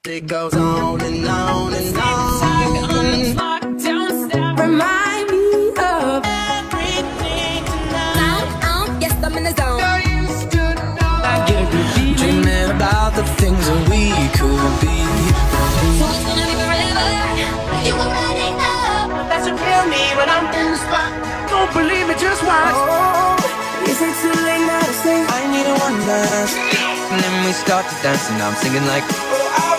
It goes on and on and on. Remind me of everything tonight. Yes, I'm in the zone. I get a good feeling. Dreaming about the things that we could be. So it's gonna be forever. You already know. That's what feel me when I'm in the spot. Don't believe me, just watch. Oh, is it too late now to say I need a one dance. And then we start to dance and I'm singing like, oh,